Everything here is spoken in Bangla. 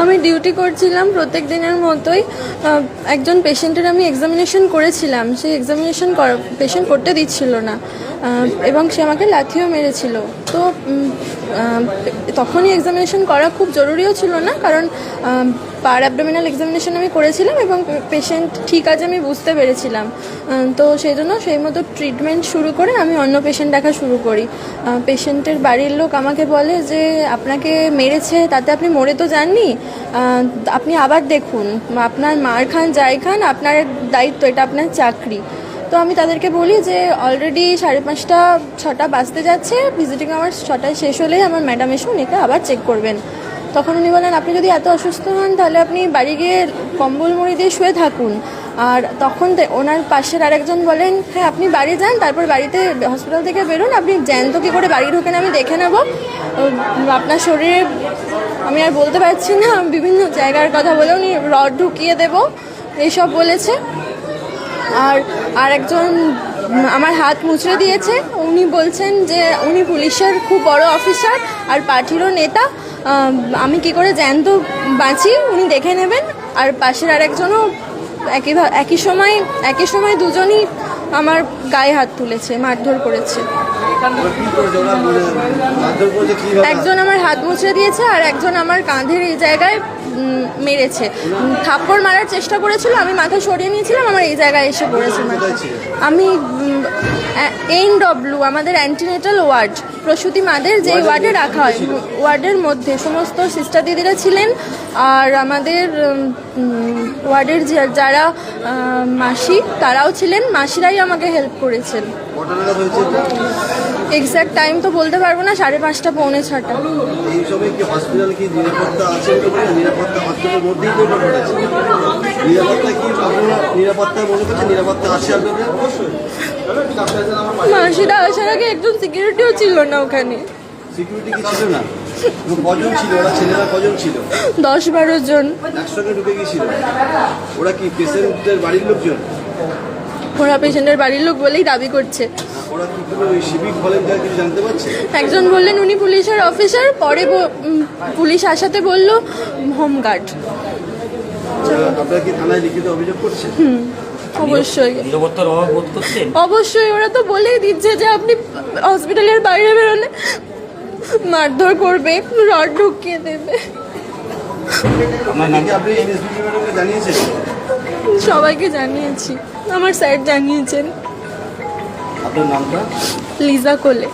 আমি ডিউটি করছিলাম প্রত্যেক দিনের মতোই। একজন পেশেন্টের আমি এক্সামিনেশন করেছিলাম, সেই এক্সামিনেশন পেশেন্ট করতে দিচ্ছিল না এবং সে আমাকে লাথিও মেরেছিল। তো তখনই এক্সামিনেশন করা খুব জরুরিও ছিল না, কারণ পার অ্যাবডোমিনাল এক্সামিনেশন আমি করেছিলাম এবং পেশেন্ট ঠিক আছে আমি বুঝতে পেরেছিলাম। তো সেই জন্য সেই মতো ট্রিটমেন্ট শুরু করে আমি অন্য পেশেন্ট দেখা শুরু করি। পেশেন্টের বাড়ির লোক আমাকে বলে যে আপনাকে মেরেছে, তাতে আপনি মরে তো যাননি, আপনি আবার দেখুন, আপনার মার খান যাই খান আপনার দায়িত্ব, এটা আপনার চাকরি। তো আমি তাদেরকে বলি যে অলরেডি 5:30 6টা বাজতে যাচ্ছে, ভিজিটিং আওয়ার্স 6টায় শেষ হলেই আমার ম্যাডাম এসে উনিকে আবার চেক করবেন। তখন উনি বলেন আপনি যদি এত অসুস্থ হন তাহলে আপনি বাড়ি গিয়ে কম্বল মুড়ি দিয়ে শুয়ে থাকুন। আর তখন ওনার পাশের আরেকজন বলেন হ্যাঁ আপনি বাড়ি যান, তারপর বাড়িতে হসপিটাল থেকে বেরোন, আপনি জ্যান্ত কী করে বাড়ি ঢোকেন আমি দেখে নেব, আপনার শরীরে আমি আর বলতে পারছি না, বিভিন্ন জায়গার কথা বলে উনি রড ঢুকিয়ে দেব এইসব বলেছে। আর একজন আমার হাত মুচড়ে দিয়েছে, উনি বলছেন যে উনি পুলিশের খুব বড় অফিসার আর পার্টিরও নেতা, আমি কি করে জ্যান্ত বাঁচি উনি দেখে নেবেন। আর পাশের আরেকজনও একই সময় দুজনই আমার গায়ে হাত তুলেছে, মারধর করেছে। একজন আমার হাত মুচড়ে দিয়েছে আর একজন আমার কাঁধের এই জায়গায় মেরেছে, থাপ্পড় মারার চেষ্টা করেছিল, আমি মাথা সরিয়ে নিয়েছিলাম, আমার এই জায়গায় এসে পড়েছে মাথা। আমি NW আমাদের অ্যান্টিনেটাল ওয়ার্ড, প্রসূতি মাদের যে ওয়ার্ডে রাখা হয়, ওয়ার্ডের মধ্যে সমস্ত সিস্টার দিদিরা ছিলেন। আর আমাদের ওয়ার্ডের যারা মাসি তারাও ছিলেন, মাসিরাই আমাকে হেল্প করেছেন। এক্স্যাক্ট টাইম তো বলতে পারবো না, 5:30 পৌনে 6টা। মাসিরা আসার আগে একজন সিকিউরিটিও ছিল না ওখানে। সিকিউরিটি কি ছিল না? কজন ছিল ওরা? ছেলেরা কজন ছিল? 10-12 জন একসঙ্গে ঢুকে গিয়েছিল। ওরা কি পেশেন্টের বাড়ির লোকজন? ওরা পেশেন্টের বাড়ির লোক বলেই দাবি করছে। ওরা কি কোনো সিভিক ভলেন্টিয়ার কিছু জানতে পারছে? একজন বললেন উনি পুলিশের অফিসার, পরে পুলিশ আসাতে বলল হোমগার্ড। আপনারা কি থানায় লিখিত অভিযোগ করছেন? অবশ্যই নিরাপত্তার অভাব বোধ করছেন? অবশ্যই, ওরা তো বলেই দিচ্ছে যে আপনি হসপিটালের বাইরে বেরোলে মারধর করবে, রড ঢুকিয়ে দেবে। আপনি এনএসপিটি ম্যাডামকে জানিয়েছেন? সবাইকে জানিয়েছি, আমার স্যার জানিয়েছেন। আপনার নামটা? লিজা কোলে।